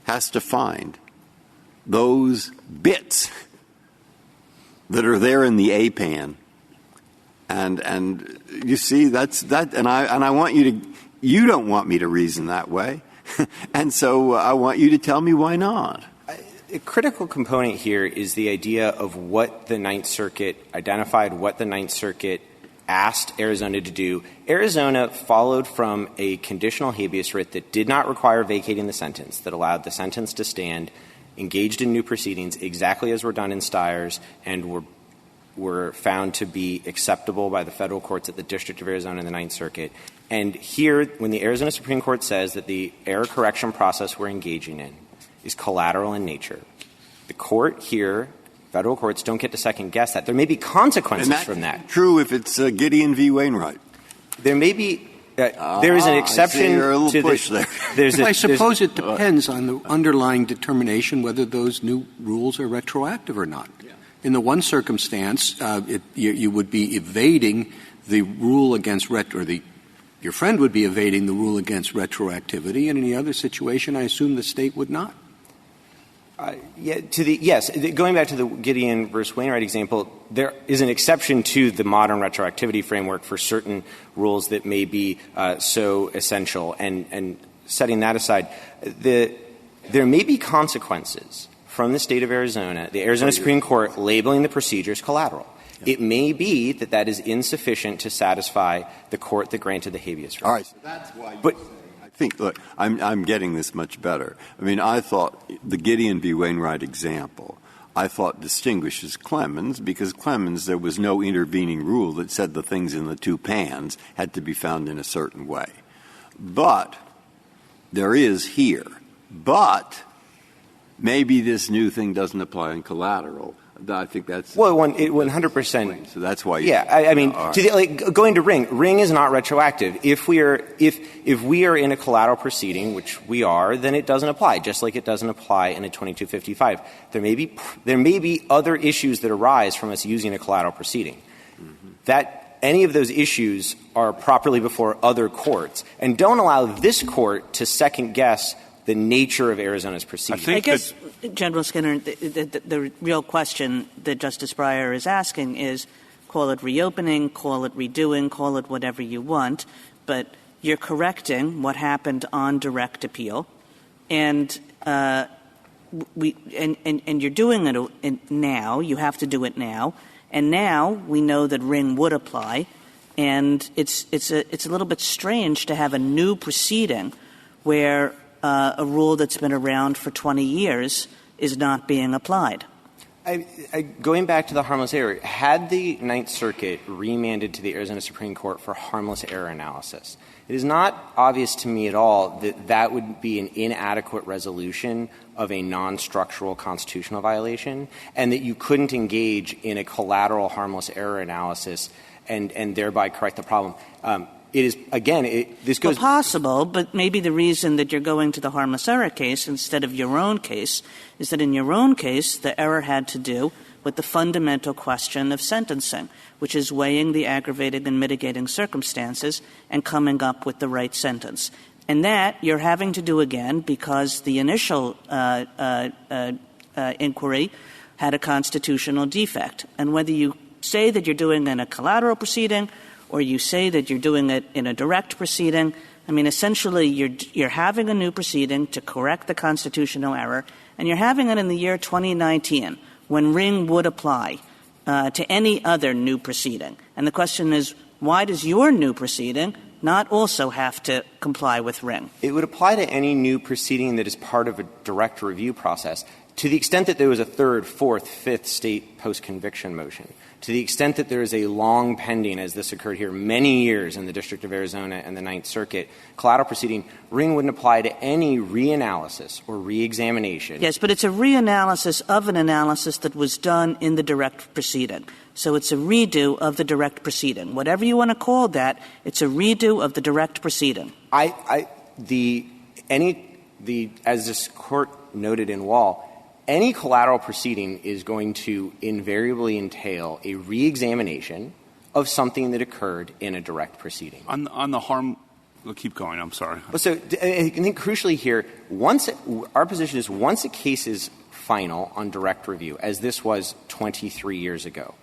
has to find those bits that are there in the A-pan. And you see, that's that. And I want you don't want me to reason that way. And so I want you to tell me why not. A critical component here is the idea of what the Ninth Circuit identified, what the Ninth Circuit asked Arizona to do. Arizona followed from a conditional habeas writ that did not require vacating the sentence, that allowed the sentence to stand, engaged in new proceedings exactly as were done in Stiers, and were found to be acceptable by the federal courts at the District of Arizona and the Ninth Circuit. And here, when the Arizona Supreme Court says that the error correction process we're engaging in is collateral in nature, the court here, federal courts, don't get to second-guess that. There may be consequences from that. True if it's Gideon v. Wainwright. There may be there is an exception to the I suppose it depends on the underlying determination whether those new rules are retroactive or not. Yeah. In the one circumstance, you would be evading the rule against your friend would be evading the rule against retroactivity, and in the other situation, I assume the state would not. Going back to the Gideon versus Wainwright example, there is an exception to the modern retroactivity framework for certain rules that may be so essential. And setting that aside, there may be consequences from the state of Arizona, the Arizona Supreme Court labeling the procedures collateral. Yeah. It may be that is insufficient to satisfy the court that granted the habeas writ. All right, so that's why look, I'm getting this much better. I mean, I thought the Gideon v. Wainwright example, I thought distinguishes Clemens, because Clemens, there was no intervening rule that said the things in the two pans had to be found in a certain way. But there is here. But maybe this new thing doesn't apply in collateral. I think that's 100%. So that's why. I mean, going to Ring is not retroactive. If we are in a collateral proceeding, which we are, then it doesn't apply. Just like it doesn't apply in a 2255. There may be other issues that arise from us using a collateral proceeding. Mm-hmm. That any of those issues are properly before other courts, and don't allow this court to second guess the nature of Arizona's proceeding. I guess, General Skinner, the real question that Justice Breyer is asking is, call it reopening, call it redoing, call it whatever you want, but you're correcting what happened on direct appeal, and you're doing it now. You have to do it now, and now we know that Ring would apply, and it's a little bit strange to have a new proceeding where a rule that's been around for 20 years is not being applied. Going back to the harmless error, had the Ninth Circuit remanded to the Arizona Supreme Court for harmless error analysis, it is not obvious to me at all that would be an inadequate resolution of a non-structural constitutional violation, and that you couldn't engage in a collateral harmless error analysis and thereby correct the problem. It is, again, this goes... Well, possible, but maybe the reason that you're going to the harmless error case instead of your own case is that in your own case, the error had to do with the fundamental question of sentencing, which is weighing the aggravating and mitigating circumstances and coming up with the right sentence. And that you're having to do again because the initial inquiry had a constitutional defect. And whether you say that you're doing it in a collateral proceeding or you say that you're doing it in a direct proceeding, I mean, essentially you're having a new proceeding to correct the constitutional error, and you're having it in the year 2019 when Ring would apply to any other new proceeding. And the question is, why does your new proceeding not also have to comply with Ring? It would apply to any new proceeding that is part of a direct review process. To the extent that there was a third, fourth, fifth state post-conviction motion, to the extent that there is a long pending, as this occurred here, many years in the District of Arizona and the Ninth Circuit, collateral proceeding, Ring wouldn't apply to any reanalysis or reexamination. Yes, but it's a reanalysis of an analysis that was done in the direct proceeding. So it's a redo of the direct proceeding. Whatever you want to call that, it's a redo of the direct proceeding. As this Court noted in Wall, any collateral proceeding is going to invariably entail a reexamination of something that occurred in a direct proceeding. On the harm – we'll keep going. I'm sorry. So I think crucially here, our position is once a case is final on direct review, as this was 23 years ago,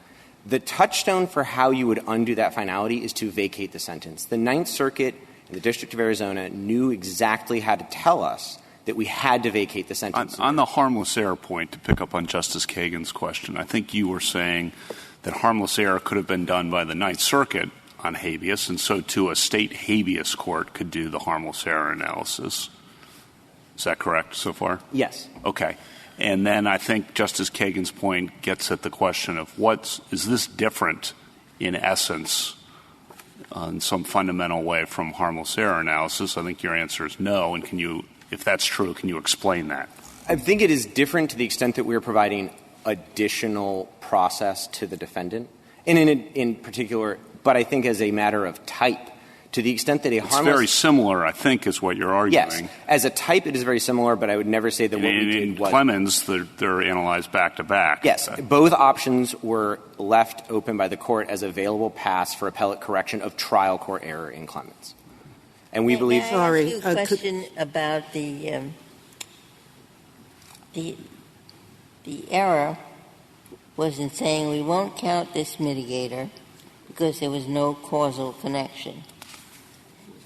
the touchstone for how you would undo that finality is to vacate the sentence. The Ninth Circuit and the District of Arizona knew exactly how to tell us that we had to vacate the sentence. On the harmless error point, to pick up on Justice Kagan's question, I think you were saying that harmless error could have been done by the Ninth Circuit on habeas, and so too a state habeas court could do the harmless error analysis. Is that correct so far? Yes. Okay. And then I think Justice Kagan's point gets at the question of is this different in essence in some fundamental way from harmless error analysis? I think your answer is no, and if that's true, can you explain that? I think it is different to the extent that we are providing additional process to the defendant, and in particular, but I think as a matter of type, to the extent that it's very similar, I think, is what you're arguing. Yes. As a type, it is very similar, but I would never say that what we did was... In Clemens, they're analyzed back-to-back. Yes. Both options were left open by the Court as available paths for appellate correction of trial court error in Clemens. And we believe... May I ask you a question about the error was in saying we won't count this mitigator because there was no causal connection.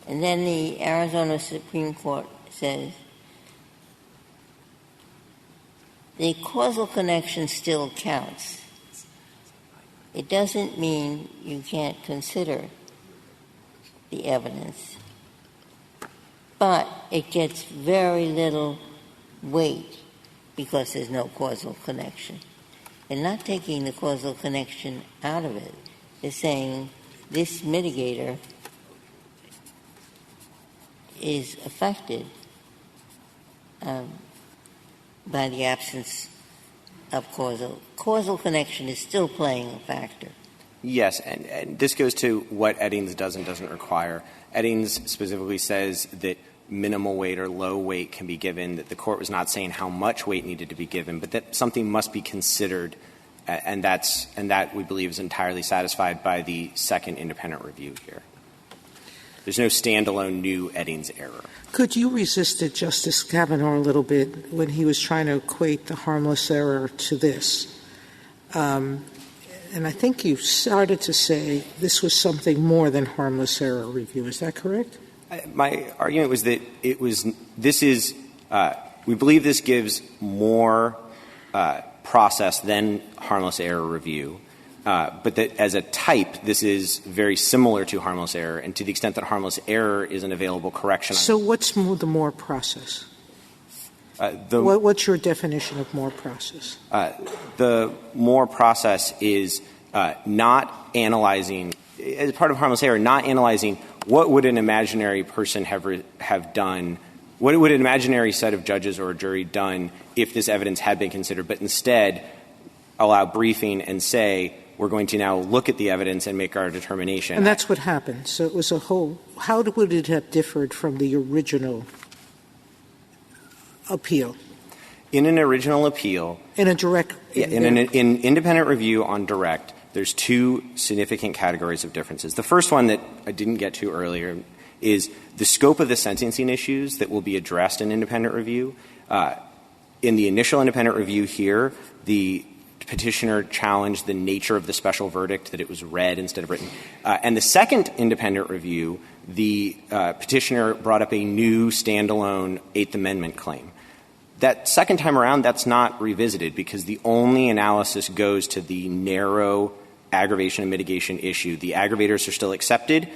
And then the Arizona Supreme Court says the causal connection still counts. It doesn't mean you can't consider the evidence, but it gets very little weight because there's no causal connection. And not taking the causal connection out of it is saying this mitigator is affected by the absence of causal connection is still playing a factor. Yes, and this goes to what Eddings does and doesn't require. Eddings specifically says that minimal weight or low weight can be given, that the Court was not saying how much weight needed to be given, but that something must be considered, and that we believe is entirely satisfied by the second independent review here. There's no standalone new Eddings error. Could you resist it, Justice Kavanaugh, a little bit when he was trying to equate the harmless error to this? And I think you started to say this was something more than harmless error review. Is that correct? My argument was that we believe this gives more process than harmless error review. But that as a type, this is very similar to harmless error, and to the extent that harmless error is an available correction. So what's the more process? What's your definition of more process? The more process is not analyzing, as part of harmless error, not analyzing what would an imaginary person have done, what would an imaginary set of judges or a jury done if this evidence had been considered, but instead allow briefing and say, we're going to now look at the evidence and make our determination. And that's what happened. So it was how would it have differed from the original appeal? In an original appeal. In a direct. In independent review on direct, there's two significant categories of differences. The first one that I didn't get to earlier is the scope of the sentencing issues that will be addressed in independent review. In the initial independent review here, the petitioner challenged the nature of the special verdict, that it was read instead of written. And the second independent review, the petitioner brought up a new standalone Eighth Amendment claim. That second time around, that's not revisited because the only analysis goes to the narrow aggravation and mitigation issue. The aggravators are still accepted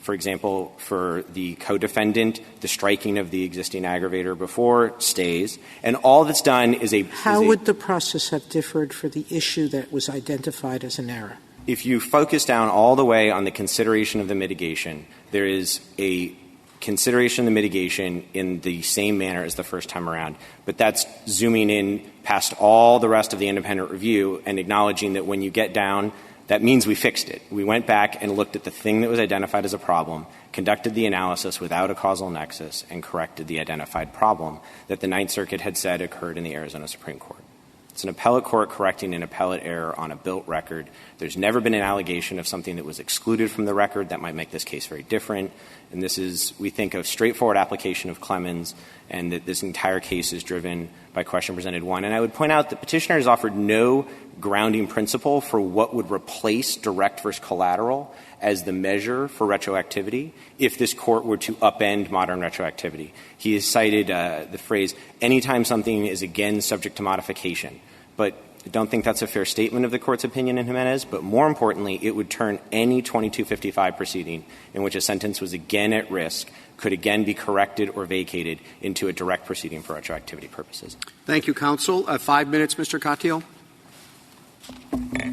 For example, for the co-defendant, the striking of the existing aggravator before stays. And all that's done is How would the process have differed for the issue that was identified as an error? If you focus down all the way on the consideration of the mitigation, there is a consideration of the mitigation in the same manner as the first time around. But that's zooming in past all the rest of the independent review and acknowledging that when you get down, that means we fixed it. We went back and looked at the thing that was identified as a problem, conducted the analysis without a causal nexus, and corrected the identified problem that the Ninth Circuit had said occurred in the Arizona Supreme Court. It's an appellate court correcting an appellate error on a built record. There's never been an allegation of something that was excluded from the record that might make this case very different. And this is, we think, a straightforward application of Clemens, and that this entire case is driven by question presented 1. And I would point out that Petitioner has offered no grounding principle for what would replace direct versus collateral as the measure for retroactivity if this court were to upend modern retroactivity. He has cited the phrase, anytime something is again subject to modification. But I don't think that's a fair statement of the Court's opinion in Jimenez, but more importantly, it would turn any 2255 proceeding in which a sentence was again at risk could again be corrected or vacated into a direct proceeding for retroactivity purposes. Thank you, counsel. 5 minutes, Mr. Katyal.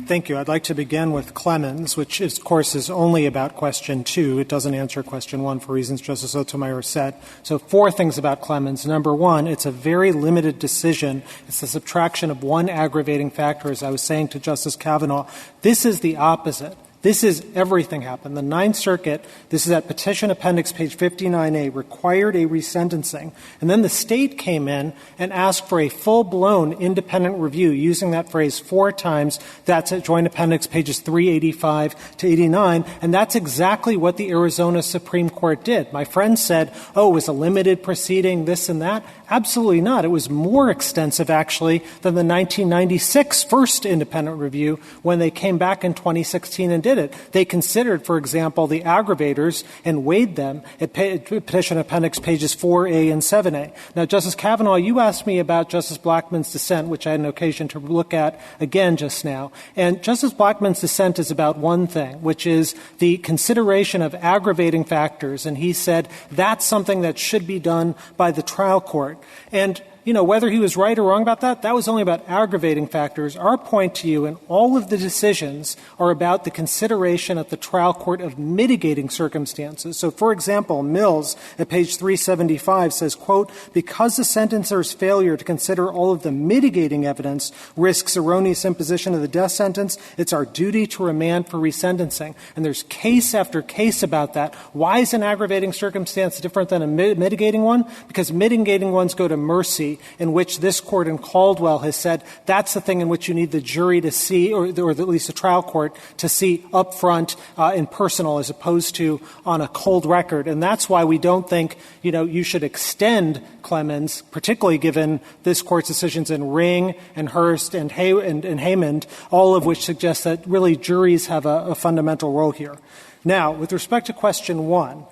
Thank you. I'd like to begin with Clemens, which, of course, is only about question 2. It doesn't answer question 1 for reasons Justice Sotomayor said. So 4 things about Clemens. Number 1, it's a very limited decision. It's the subtraction of one aggravating factor, as I was saying to Justice Kavanaugh. This is the opposite. This is everything happened. The Ninth Circuit, this is at Petition Appendix page 59A, required a resentencing. And then the State came in and asked for a full-blown independent review using that phrase 4 times. That's at Joint Appendix pages 385 to 89. And that's exactly what the Arizona Supreme Court did. My friend said, oh, it was a limited proceeding, this and that. Absolutely not. It was more extensive, actually, than the 1996 first independent review when they came back in 2016 and did it. They considered, for example, the aggravators and weighed them at Petition Appendix pages 4A and 7A. Now, Justice Kavanaugh, you asked me about Justice Blackmun's dissent, which I had an occasion to look at again just now. And Justice Blackmun's dissent is about one thing, which is the consideration of aggravating factors. And he said that's something that should be done by the trial court. And, you know, whether he was right or wrong about that, that was only about aggravating factors. Our point to you, and all of the decisions are about the consideration at the trial court of mitigating circumstances. So, for example, Mills at page 375 says, quote, because the sentencer's failure to consider all of the mitigating evidence risks erroneous imposition of the death sentence, it's our duty to remand for resentencing. And there's case after case about that. Why is an aggravating circumstance different than a mitigating one? Because mitigating ones go to mercy, in which this court in Caldwell has said that's the thing in which you need the jury to see, or at least the trial court, to see up front and personal as opposed to on a cold record. And that's why we don't think, you know, you should extend Clemens, particularly given this court's decisions in Ring and Hurst and Haymond, all of which suggest that really juries have a fundamental role here. Now, with respect to question 1,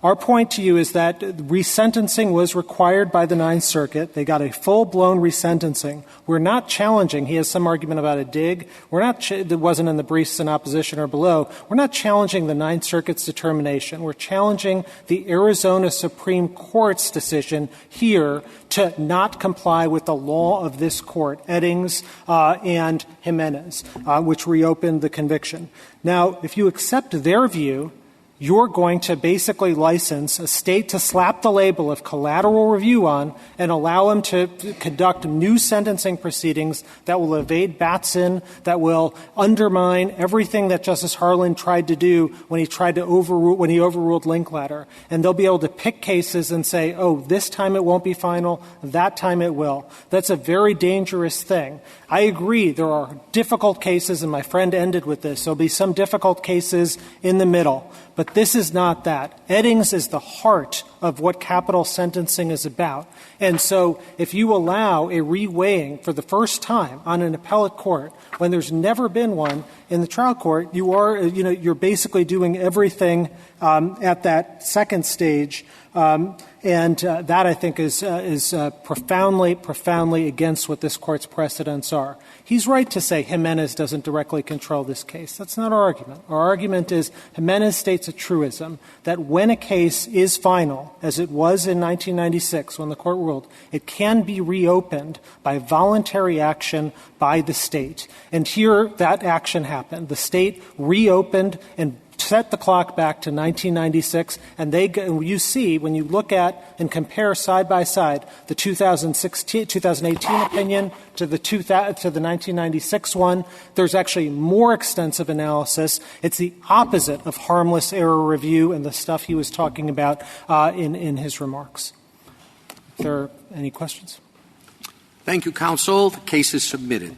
our point to you is that resentencing was required by the Ninth Circuit. They got a full-blown resentencing. We're not challenging. He has some argument about a dig. We're not that wasn't in the briefs in opposition or below. We're not challenging the Ninth Circuit's determination. We're challenging the Arizona Supreme Court's decision here to not comply with the law of this court, Eddings and Jimenez, which reopened the conviction. Now, if you accept their view, you're going to basically license a state to slap the label of collateral review on and allow them to conduct new sentencing proceedings that will evade Batson, that will undermine everything that Justice Harlan tried to do when he tried to overruled Linklater. And they'll be able to pick cases and say, oh, this time it won't be final, that time it will. That's a very dangerous thing. I agree there are difficult cases, and my friend ended with this. There'll be some difficult cases in the middle. But this is not that. Eddings is the heart of what capital sentencing is about. And so if you allow a reweighing for the first time on an appellate court when there's never been one in the trial court, you're basically doing everything at that second stage. And that, I think, is profoundly against what this Court's precedents are. He's right to say Jimenez doesn't directly control this case. That's not our argument. Our argument is Jimenez states a truism that when a case is final, as it was in 1996 when the Court ruled, it can be reopened by voluntary action by the State. And here, that action happened. The State reopened and set the clock back to 1996, and you see, when you look at and compare side by side the 2018 opinion to the 1996 one, there's actually more extensive analysis. It's the opposite of harmless error review and the stuff he was talking about in his remarks. Are there any questions? Thank you, counsel. The case is submitted.